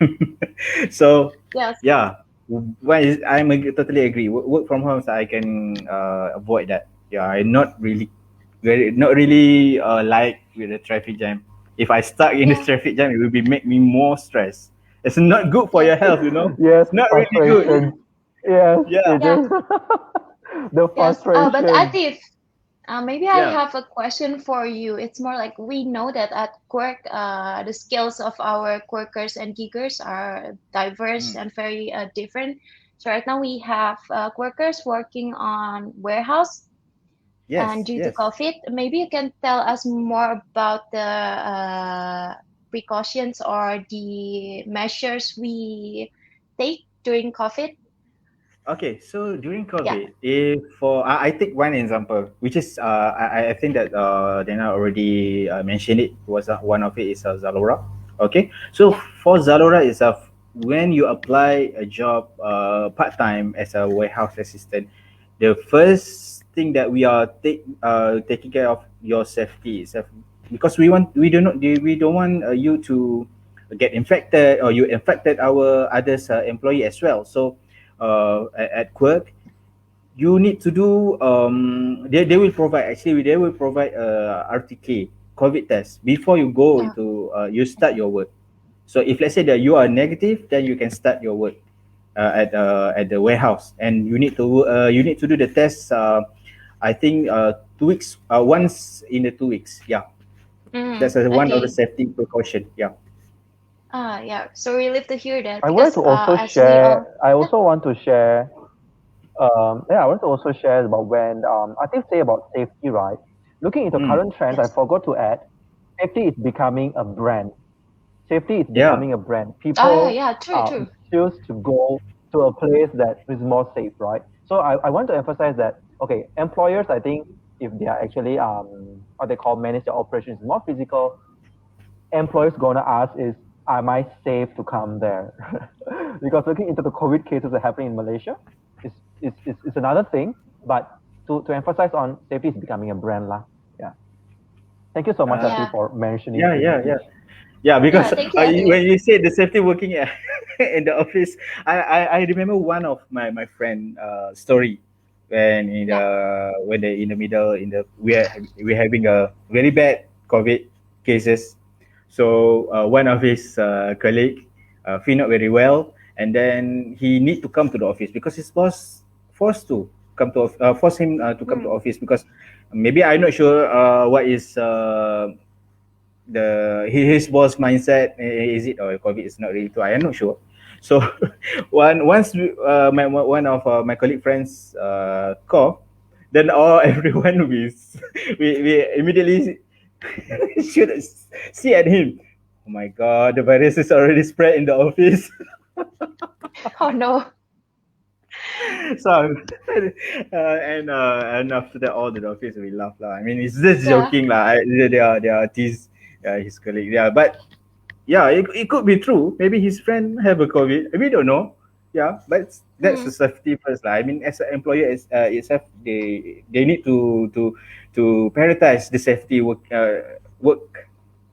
So Yes. yeah, totally agree. Work from home, so I can avoid that. Yeah, I not really like with the traffic jam. If I stuck in the Yeah. traffic jam, it will be make me more stressed. It's not good for your Yes. health, you know. Yes, It's not really good. frustrations. Yes, Yeah, it Yeah. is. The Yes. But frustration. Atif, maybe I yeah. have a question for you. It's more like we know that at Quirk, the skills of our Quirkers and Giggers are diverse Mm. and very different. So right now we have Quirkers working on warehouse, and Yes, due to yes. COVID, maybe you can tell us more about the precautions or the measures we take during COVID. Okay, so during Yeah. COVID, if for I take one example, which is I think that Dana already mentioned it. Was one of it is Zalora. Okay, so Yeah. for Zalora itself, when you apply a job part time as a warehouse assistant, the first thing that we are taking care of your safety itself, because we don't want you to get infected or you infected our others employee as well. So at Quirk, you need to do they will provide actually they will provide RTK COVID test before you go Yeah. into you start your work. So if let's say that you are negative, then you can start your work at the warehouse, and you need to do the test. I think 2 weeks, once in the 2 weeks. Yeah, that's one of the Okay. safety precaution. Yeah. Yeah. So relieved to hear that I would like because to also as we share. all, I yeah. also want to share. Yeah, I want to also share about when I think say about safety, right? Looking into Mm. current trends, I Yes. forgot to add, safety is becoming a brand. Safety is Yeah. becoming a brand. Ah, People yeah. True. True. choose to go to a place that is more safe, right? So I want to emphasize that, okay, employers, I think if they are actually what they call manage their operations more physical, employers gonna ask is, am I safe to come there? Because looking into the COVID cases that are happening in Malaysia is another thing, but to emphasize on safety is becoming a brand lah. Yeah. Thank you so much, Uh, Ati, Yeah. for mentioning yeah, yeah, safety. yeah. Yeah, Yeah. because Thank you, Ati. when you say the safety working in the office, I remember one of my friend story when Yeah. when they in the middle in the we're having a very bad COVID cases. So one of his colleague feel not very well, and then he need to come to the office because his boss forced to force him to come to Mm. office because maybe I'm not sure what is his boss mindset, is it, or COVID is not really true, I am not sure. So one of my colleague friends cough, then all everyone we immediately should see at him. Oh my god, the virus is already spread in the office. Oh no. So and after that all the office we laugh lah. I mean it's just Yeah. joking lah. They are tease his colleague. Yeah, but yeah, it could be true. Maybe his friend have a COVID. We don't know. Yeah, but that's the Mm. safety first lah. I mean, as an employer, itself, they need to prioritize the safety work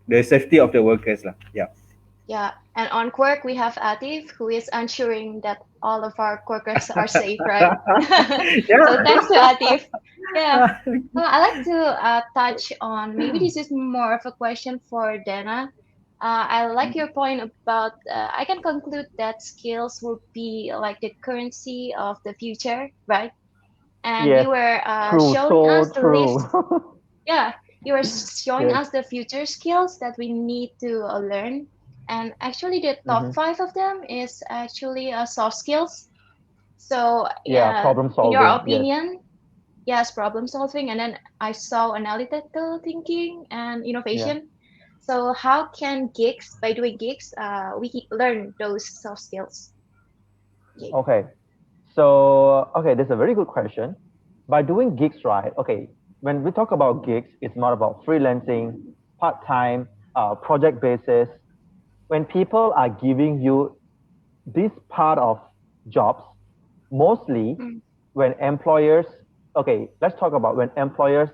the safety of the workers lah. Yeah. Yeah. And on Quirk, we have Atif, who is ensuring that all of our Quirkers are safe, right? So Yeah. thanks to Atif. Yeah. I'd like to touch on maybe this is more of a question for Dana. I like your point about, I can conclude that skills will be like the currency of the future, right? And Yes, you were true, showing so us the true. list. Yeah, you were showing Yes. us the future skills that we need to learn. And actually, the top Mm-hmm. five of them is actually soft skills. So, Yeah, yeah, problem in your solving. Yes. opinion, yes, problem solving. And then I saw analytical thinking and Yeah. innovation. So, how can gigs, by doing gigs, we learn those soft skills? Okay. Okay. So, okay, this is a very good question. By doing gigs, right? Okay, when we talk about gigs, it's not about freelancing, part time, project basis. When people are giving you this part of jobs, mostly Mm, when employers, okay, let's talk about when employers,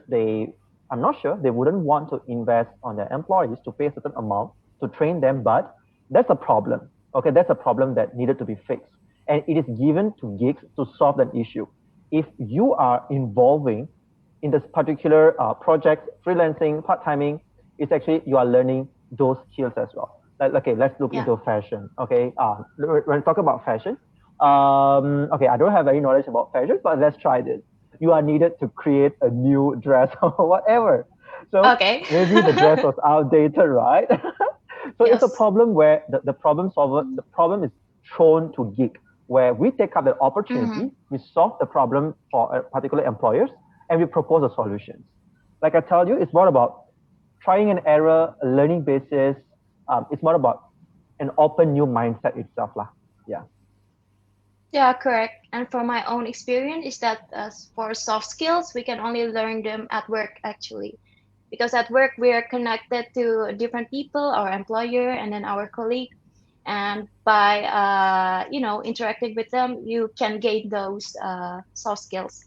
I'm not sure, they wouldn't want to invest on their employees to pay a certain amount to train them, but that's a problem. Okay, that's a problem that needed to be fixed. And it is given to gigs to solve that issue. If you are involving in this particular project, freelancing, part-timing, it's actually you are learning those skills as well. Like, okay, let's look yeah. into fashion. Okay, when we talk about fashion, okay, I don't have any knowledge about fashion, but let's try this. You are needed to create a new dress or whatever. So Okay. maybe the dress was outdated, right? So it's a Yes. problem where the problem solver, the problem is thrown to gig, where we take up that Mm-hmm. opportunity, we solve the problem for a particular employers, and we propose a solutions. Like I tell you, it's more about trying and error, a learning basis. It's more about an open new mindset itself, lah. Yeah. Yeah, correct. And from my own experience, is that for soft skills, we can only learn them at work actually. Because at work, we are connected to different people, our employer, and then our colleague. And by, interacting with them, you can gain those soft skills.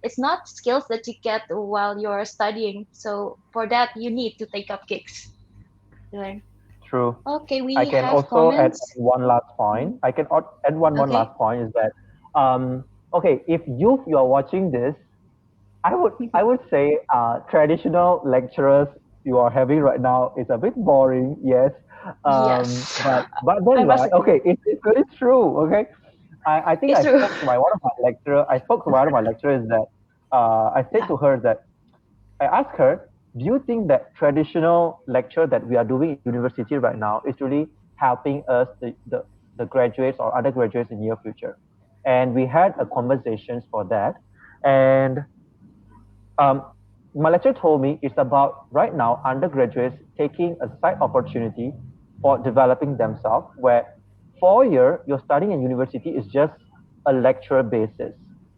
It's not skills that you get while you're studying. So for that, you need to take up gigs to learn. True. Okay, I we can have also add comments. one last Mhm. point. I can add one Okay. last point is that, okay, if you are watching this, I would say traditional lecturers you are having right now is a bit boring, yes. Yes, But I then must right, agree. okay, it's really true. Okay, I think It's I true. spoke to my one of my lecturer. I spoke to one of my lecturers that I said Yeah. to her that I asked her, do you think that traditional lecture that we are doing in university right now is really helping us, the graduates or undergraduates in near future? And we had a conversations for that. And um, my lecturer told me it's about right now undergraduates taking a side opportunity for developing themselves, where 4 year you're studying in university is just a lecturer basis,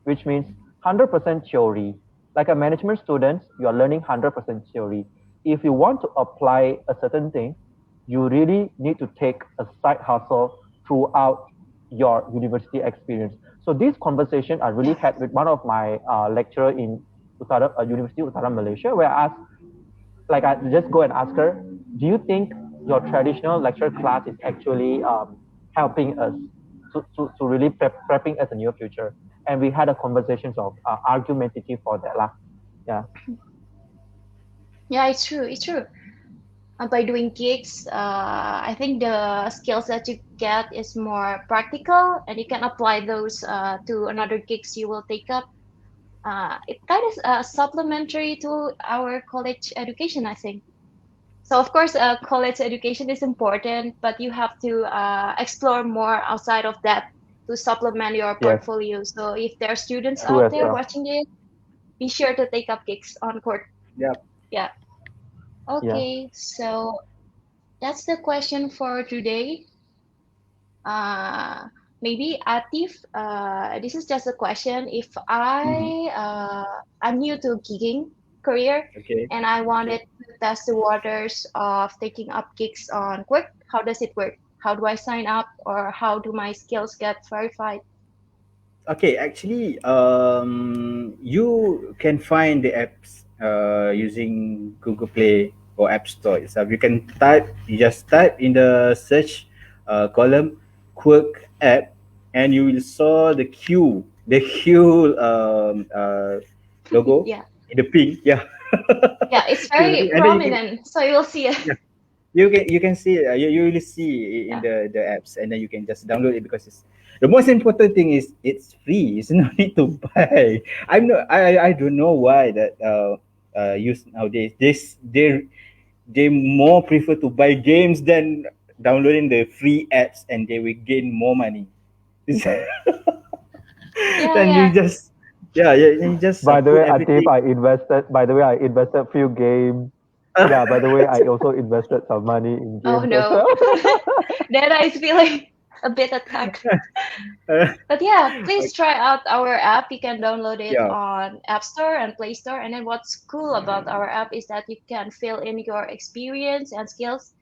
which means 100% theory. Like a management student, you are learning 100% theory. If you want to apply a certain thing, you really need to take a side hustle throughout your university experience. So these conversations I really Yeah. had with one of my lecturer in University Utara Malaysia, where I asked, like I just go and ask her, do you think your traditional lecture class is actually helping us to really prepping us in your future? And we had a conversations of argumentative for that lah. Yeah. Yeah, it's true. It's true. By doing gigs, I think the skills that you get is more practical, and you can apply those to another gigs you will take up. It kind of supplementary to our college education, I think. So of course, college education is important, but you have to explore more outside of that to supplement your Yes. portfolio. So if there are students True out as there Yes. well. watching it, be sure to take up gigs on court. Yep. Yeah. Yeah. Okay, so that's the question for today. Uh, Maybe Atif, this is just a question. If Mm-hmm. I'm new to gigging career Okay. and I Okay. wanted to test the waters of taking up gigs on Quick, how does it work? How do I sign up or how do my skills get verified? Okay, actually, you can find the apps using Google Play or App Store itself. You just type in the search column Quirk app, and you will saw the Q logo Yeah. in the pink, yeah. Yeah, it's Q, very and then you can, prominent. So you will see it. yeah, you can see it, you will see in Yeah. the apps, and then you can just download it because it's the most important thing is it's free. It's no need to buy. I don't know why that use nowadays they more prefer to buy games than downloading the free apps, and they will gain more money. Yeah, Then you yeah. just, yeah, you just By the put way, Atif, everything. I invested. By the way, I invested few games. Yeah. By the way, I also invested some money in Oh games as no. well. Then I feeling a bit attacked. But yeah, please try out our app. You can download it Yeah. on App Store and Play Store. And then what's cool about our app is that you can fill in your experience and skills,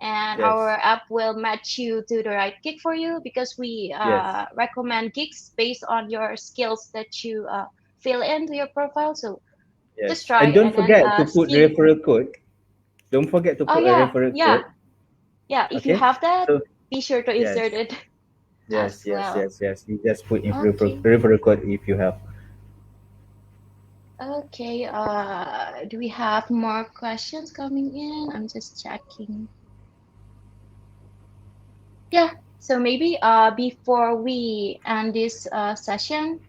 and our Yes. app will match you to the right gig for you because we Yes. recommend gigs based on your skills that you fill into your profile. So just Yes. try And don't and then forget to put see. referral code. Don't forget to Oh put a yeah, referral yeah, code. yeah. If you Okay. have that, So be sure to insert yes, it yes, as yes, well. yes, yes. You just put in Okay. referral code if you have. Okay, do we have more questions coming in? I'm just checking. Yeah, so maybe before we end this session,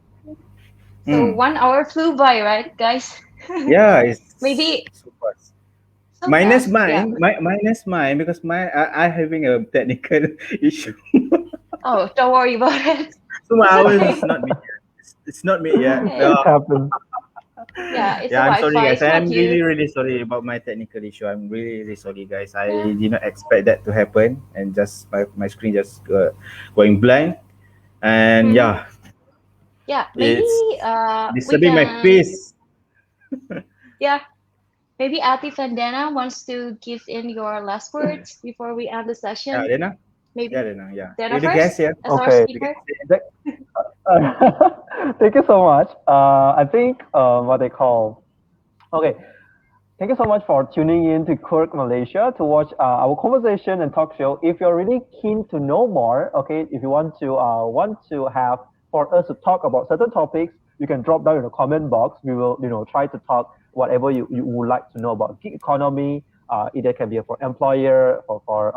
so Hmm. 1 hour flew by, right, guys? Yeah, it's Maybe so fast. so Minus fast. Yeah. mine, minus mine because I having a technical issue. Oh, don't worry about it. So my It's hours okay. is not me yet. It's not me yet. Hey, It happens. yeah, it's a Yeah, I'm sorry, Wi-Fi. guys. It's not I'm you. really, really sorry about my technical issue. I'm really, really sorry, guys. Yeah. I did not expect that to happen, and just my screen just going blank. And Mm-hmm. yeah, Yeah, maybe it's we disturbing my can. peace. Yeah, maybe Atif and Dana wants to give in your last words before we end the Yeah, session. Dana. Yeah, Maybe Dana. Yeah, Dana you're the guest first here. as our Okay. You get speaker. to say Th- Thank you so much. I think what they call. Okay. Thank you so much for tuning in to Quirk Malaysia to watch our conversation and talk show. If you're really keen to know more, okay, if you want to have for us to talk about certain topics, you can drop down in the comment box. We will, try to talk whatever you would like to know about gig economy. Either can be for employer or for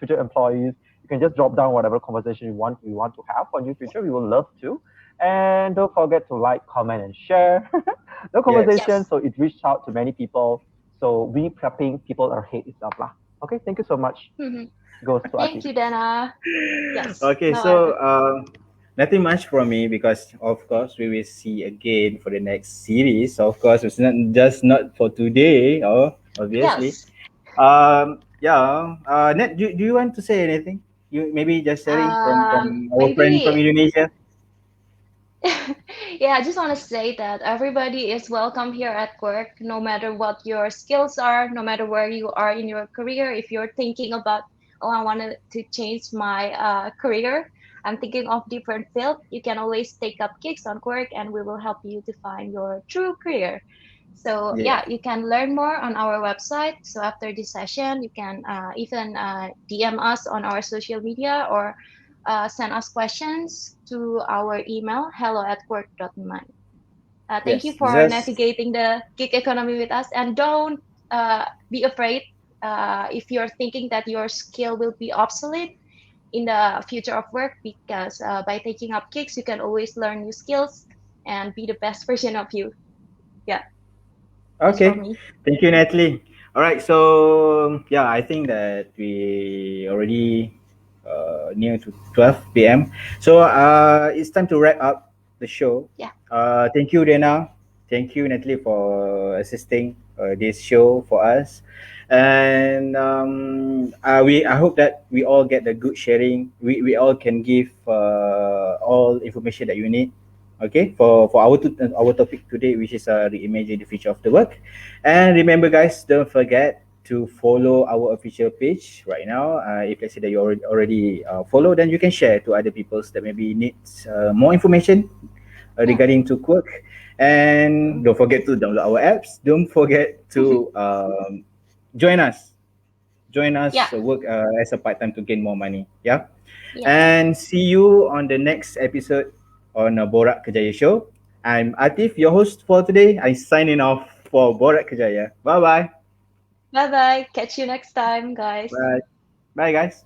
future employees. You can just drop down whatever conversation you want to have for new future. We would love to. And don't forget to like, comment, and share the yes. conversation Yes. so it reached out to many people. So we prepping people ahead itself lah. Okay, thank you so much. Mm-hmm. Goes to Thank Atif. you, Dana. Yes. Okay, No other. so nothing much from me because of course we will see again for the next series. Of course, it's not for today. Oh, obviously. Yes. Yeah. Net, do you want to say anything? You maybe just sharing from our friend from Maybe. Indonesia. Yeah, I just want to say that everybody is welcome here at work, no matter what your skills are, no matter where you are in your career. If you're thinking about, oh, I wanted to change my career, I'm thinking of different field, you can always take up gigs on Quark and we will help you to find your true career. So Yeah. yeah, you can learn more on our website. So after this session, you can even DM us on our social media or send us questions to our email hello@work.my. Thank you Yes. for Just navigating the gig economy with us, and don't be afraid if you're thinking that your skill will be obsolete in the future of work, because by taking up gigs, you can always learn new skills and be the best version of you. Yeah, that's for okay. me. Thank you, Natalie. All right. So yeah, I think that we already near to 12 p.m. So it's time to wrap up the show. Yeah, Thank you, Dana. Thank you, Natalie, for assisting this show for us. And I hope that we all get the good sharing. We all can give all information that you need. Okay, for our topic today, which is reimagine the future of the work. And remember, guys, don't forget to follow our official page right now. If let's say that you already follow, then you can share to other people that maybe needs more information yeah, regarding to Quirk. And don't forget to download our apps. Don't forget to join us. Join yeah, us work as a part time to gain more money. Yeah. yeah. And see you on the next episode on Borak Kerjaya Show. I'm Atif, your host for today. I'm signing off for Borak Kerjaya. Bye bye. Bye bye. Catch you next time, guys. Bye. Bye, guys.